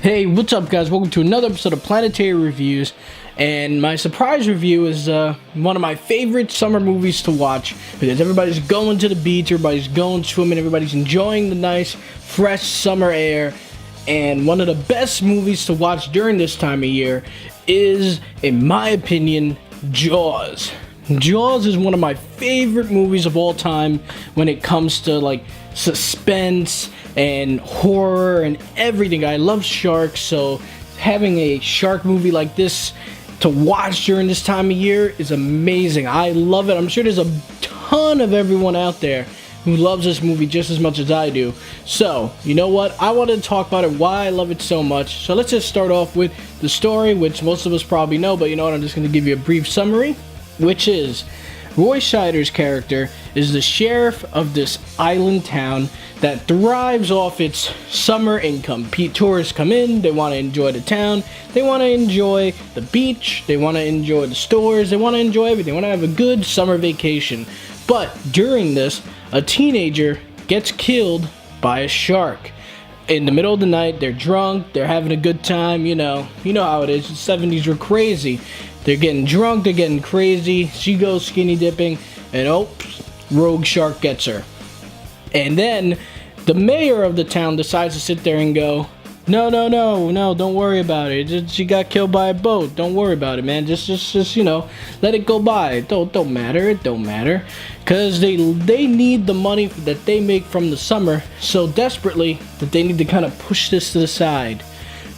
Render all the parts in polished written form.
Hey, what's up guys? Welcome to another episode of Planetary Reviews, and my surprise review is one of my favorite summer movies to watch because everybody's going to the beach, everybody's going swimming, everybody's enjoying the nice, fresh summer air, and one of the best movies to watch during this time of year is, in my opinion, Jaws. Jaws is one of my favorite movies of all time when it comes to like suspense and horror and everything. I love sharks, so having a shark movie like this to watch during this time of year is amazing. I love it. I'm sure there's a ton of everyone out there who loves this movie just as much as I do. So, you know what? I wanted to talk about it, why I love it so much. So let's just start off with the story, which most of us probably know, but you know what? I'm just going to give you a brief summary, which is Roy Scheider's character is the sheriff of this island town that thrives off its summer income. Tourists come in, they want to enjoy the town, they want to enjoy the beach, they want to enjoy the stores, they want to enjoy everything, they want to have a good summer vacation. But during this, a teenager gets killed by a shark. In the middle of the night, they're drunk, they're having a good time, you know how it is. The 70s were crazy. They're getting drunk, they're getting crazy, she goes skinny dipping, and oops, rogue shark gets her. And then the mayor of the town decides to sit there and go, no, don't worry about it. She got killed by a boat. Don't worry about it, man. Just let it go by. It don't matter. Because they need the money that they make from the summer so desperately that they need to kind of push this to the side.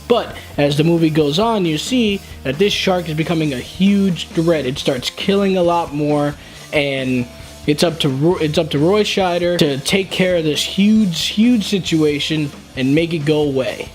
But as the movie goes on, you see that this shark is becoming a huge threat. It starts killing a lot more, and it's up to Roy Scheider to take care of this huge situation and make it go away.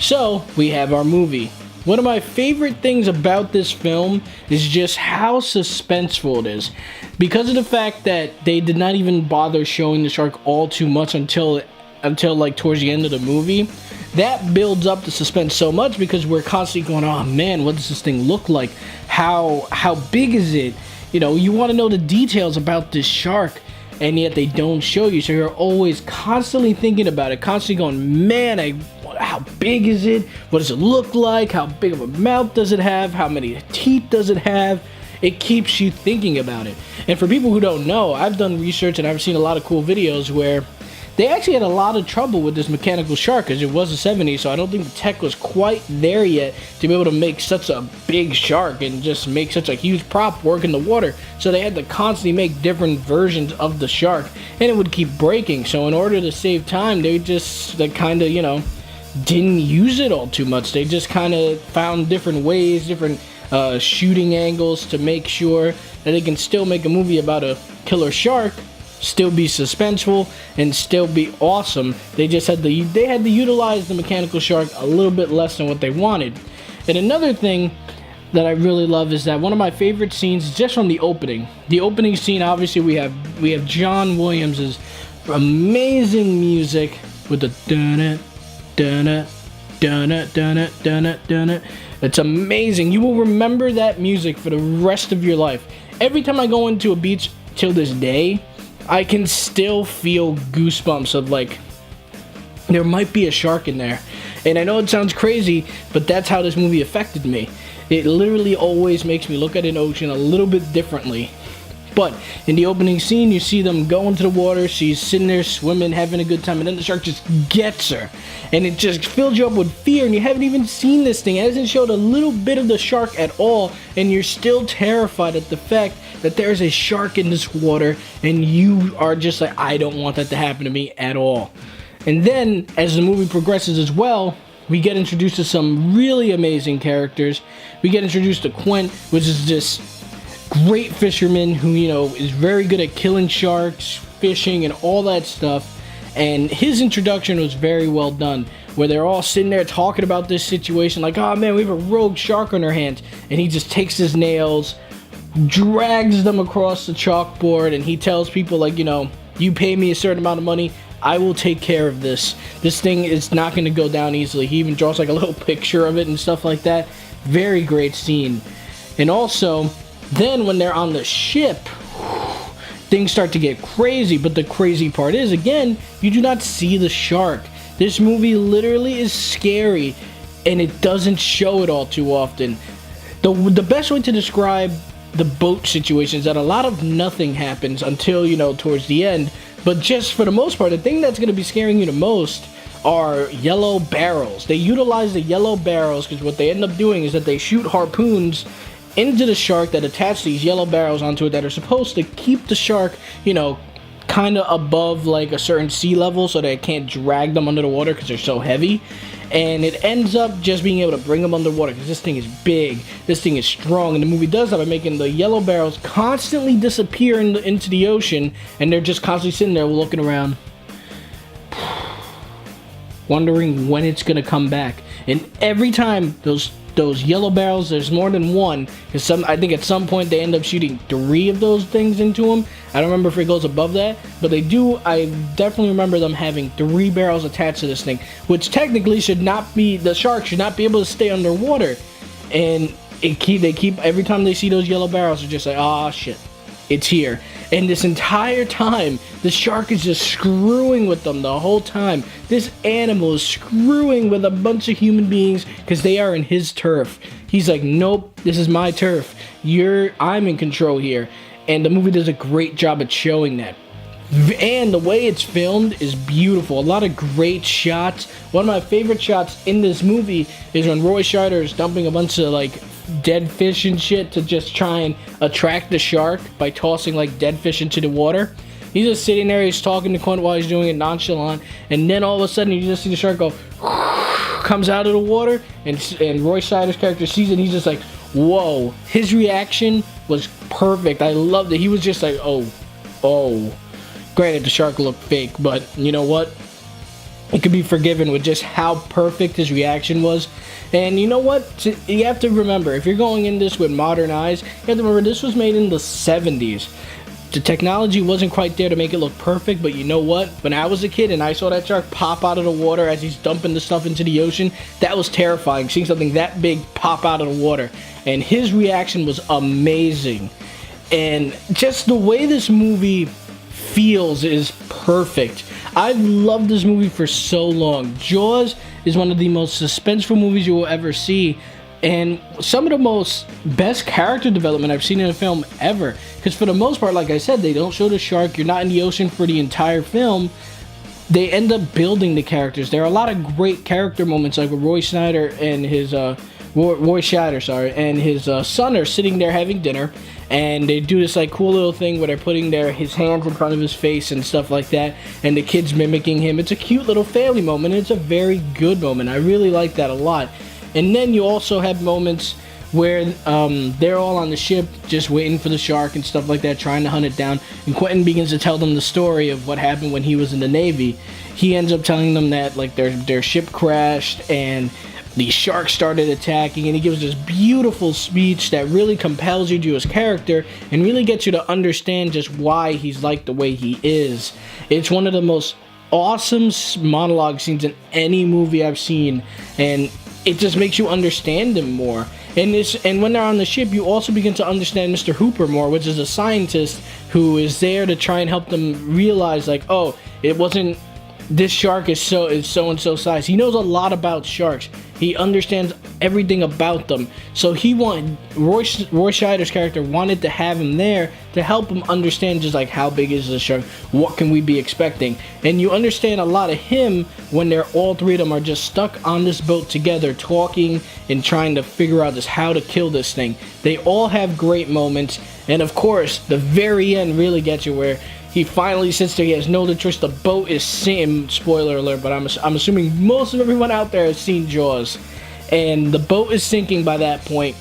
So we have our movie. One of my favorite things about this film is just how suspenseful it is, because of the fact that they did not even bother showing the shark all too much until like towards the end of the movie. That builds up the suspense so much because we're constantly going, oh man, what does this thing look like? How big is it? You know, you want to know the details about this shark, and yet they don't show you. So you're always constantly thinking about it, constantly going, man, how big is it? What does it look like? How big of a mouth does it have? How many teeth does it have? It keeps you thinking about it. And for people who don't know, I've done research and I've seen a lot of cool videos where they actually had a lot of trouble with this mechanical shark because it was the 70s, so I don't think the tech was quite there yet to be able to make such a big shark and just make such a huge prop work in the water. So they had to constantly make different versions of the shark, and it would keep breaking. So in order to save time, they kind of, didn't use it all too much. They just kind of found different ways, different shooting angles to make sure that they can still make a movie about a killer shark, still be suspenseful, and still be awesome. They just had to utilize the mechanical shark a little bit less than what they wanted. And another thing that I really love is that one of my favorite scenes is just from the opening. The opening scene, obviously we have John Williams' amazing music with the dun dun dun dun dun dun. It's amazing. You will remember that music for the rest of your life. Every time I go into a beach till this day, I can still feel goosebumps of like, there might be a shark in there. And I know it sounds crazy, but that's how this movie affected me. It literally always makes me look at an ocean a little bit differently. But in the opening scene, you see them go into the water, she's sitting there swimming, having a good time, and then the shark just gets her. And it just fills you up with fear, and you haven't even seen this thing. It hasn't showed a little bit of the shark at all, and you're still terrified at the fact that there's a shark in this water, and you are just like, I don't want that to happen to me at all. And then, as the movie progresses as well, we get introduced to some really amazing characters. We get introduced to Quint, which is this great fisherman who, is very good at killing sharks, fishing, and all that stuff. And his introduction was very well done, where they're all sitting there talking about this situation, like, oh man, we have a rogue shark on our hands. And he just takes his nails, drags them across the chalkboard, and he tells people, like, you pay me a certain amount of money, I will take care of this. This thing is not going to go down easily. He even draws like a little picture of it and stuff like that. Very great scene. And also, then when they're on the ship, things start to get crazy. But the crazy part is, again, you do not see the shark. This movie literally is scary and it doesn't show it all too often. The best way to describe the boat situation is that a lot of nothing happens until, you know, towards the end. But just for the most part, the thing that's going to be scaring you the most are yellow barrels. They utilize the yellow barrels because what they end up doing is that they shoot harpoons into the shark that attach these yellow barrels onto it that are supposed to keep the shark, you know, kind of above like a certain sea level so that it can't drag them under the water because they're so heavy. And it ends up just being able to bring them underwater because this thing is big, this thing is strong, and the movie does that by making the yellow barrels constantly disappear into the ocean, and they're just constantly sitting there looking around, wondering when it's gonna come back. And every time those yellow barrels, there's more than one, because I think at some point they end up shooting 3 of those things into them. I don't remember if it goes above that, but they do. I definitely remember them having 3 barrels attached to this thing, which technically should not be, the shark should not be able to stay underwater. And they keep every time they see those yellow barrels, they're just like, oh shit, it's here. And this entire time, the shark is just screwing with them the whole time. This animal is screwing with a bunch of human beings because they are in his turf. He's like, nope, this is my turf. I'm in control here. And the movie does a great job at showing that. And the way it's filmed is beautiful. A lot of great shots. One of my favorite shots in this movie is when Roy Scheider is dumping a bunch of like dead fish and shit to just try and attract the shark by tossing like dead fish into the water. He's just sitting there, he's talking to Quint while he's doing it nonchalant, and then all of a sudden you just see the shark go comes out of the water, and Roy Scheider's character sees it, and he's just like, whoa. His reaction was perfect. I loved it. He was just like, oh. Granted, the shark looked fake, but you know what? It could be forgiven with just how perfect his reaction was. And you know what? You have to remember, if you're going in this with modern eyes, you have to remember this was made in the 70s. The technology wasn't quite there to make it look perfect, but you know what? When I was a kid and I saw that shark pop out of the water as he's dumping the stuff into the ocean, that was terrifying, seeing something that big pop out of the water. And his reaction was amazing. And just the way this movie feels is perfect. I've loved this movie for so long. Jaws is one of the most suspenseful movies you will ever see, and some of the most best character development I've seen in a film ever. Because for the most part, like I said, they don't show the shark. You're not in the ocean for the entire film. They end up building the characters. There are a lot of great character moments, like with Roy Scheider and his son are sitting there having dinner, and they do this like cool little thing where they're putting his hands in front of his face and stuff like that, and the kid's mimicking him. It's a cute little family moment, and it's a very good moment. I really like that a lot. And then you also have moments where they're all on the ship just waiting for the shark and stuff like that, trying to hunt it down, and Quentin begins to tell them the story of what happened when he was in the Navy. He ends up telling them that like their ship crashed and the shark started attacking, and he gives this beautiful speech that really compels you to his character and really gets you to understand just why he's like the way he is. It's one of the most awesome monologue scenes in any movie I've seen, and it just makes you understand him more. And when they're on the ship, you also begin to understand Mr. Hooper more, which is a scientist who is there to try and help them realize, like, oh, it wasn't, this shark is so and so size. He knows a lot about sharks. He understands everything about them. So Roy Scheider's character wanted to have him there to help him understand just like how big is the shark, what can we be expecting. And you understand a lot of him when all 3 of them are just stuck on this boat together talking and trying to figure out just how to kill this thing. They all have great moments, and of course the very end really gets you, where he finally sits there, he has no other choice, the boat is sinking. Spoiler alert, but I'm assuming most of everyone out there has seen Jaws. And the boat is sinking by that point,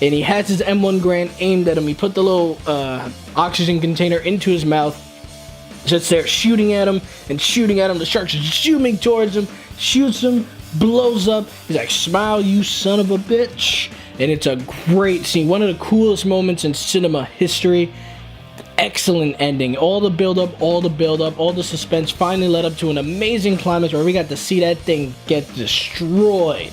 and he has his M1 Garand aimed at him. He put the little oxygen container into his mouth, sits there shooting at him. The shark's zooming towards him, shoots him, blows up. He's like, smile, you son of a bitch. And it's a great scene, one of the coolest moments in cinema history. Excellent ending. All the build up, all the suspense finally led up to an amazing climax where we got to see that thing get destroyed.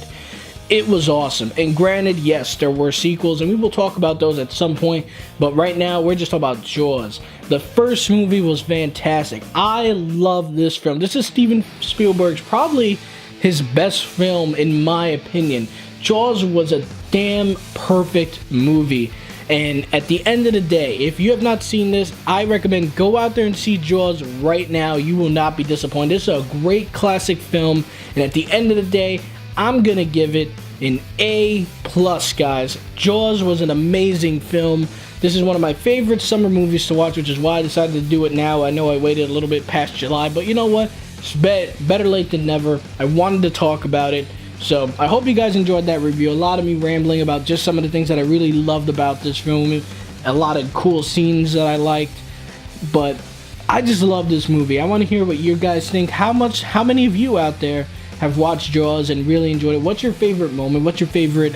It was awesome. And granted, yes, there were sequels, and we will talk about those at some point, but right now we're just talking about Jaws. The first movie was fantastic. I love this film. This is Steven Spielberg's probably his best film in my opinion. Jaws was a damn perfect movie. And at the end of the day, if you have not seen this, I recommend go out there and see Jaws right now. You will not be disappointed. This is a great classic film. And at the end of the day, I'm going to give it an A+, guys. Jaws was an amazing film. This is one of my favorite summer movies to watch, which is why I decided to do it now. I know I waited a little bit past July, but you know what? It's better late than never. I wanted to talk about it. So, I hope you guys enjoyed that review. A lot of me rambling about just some of the things that I really loved about this film. A lot of cool scenes that I liked. But I just love this movie. I want to hear what you guys think. How many of you out there have watched Jaws and really enjoyed it? What's your favorite moment? What's your favorite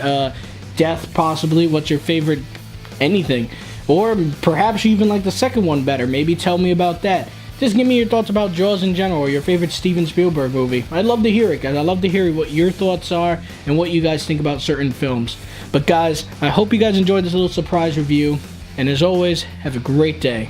death, possibly? What's your favorite anything? Or perhaps you even like the second one better. Maybe tell me about that. Just give me your thoughts about Jaws in general, or your favorite Steven Spielberg movie. I'd love to hear it, guys. I'd love to hear what your thoughts are and what you guys think about certain films. But guys, I hope you guys enjoyed this little surprise review. And as always, have a great day.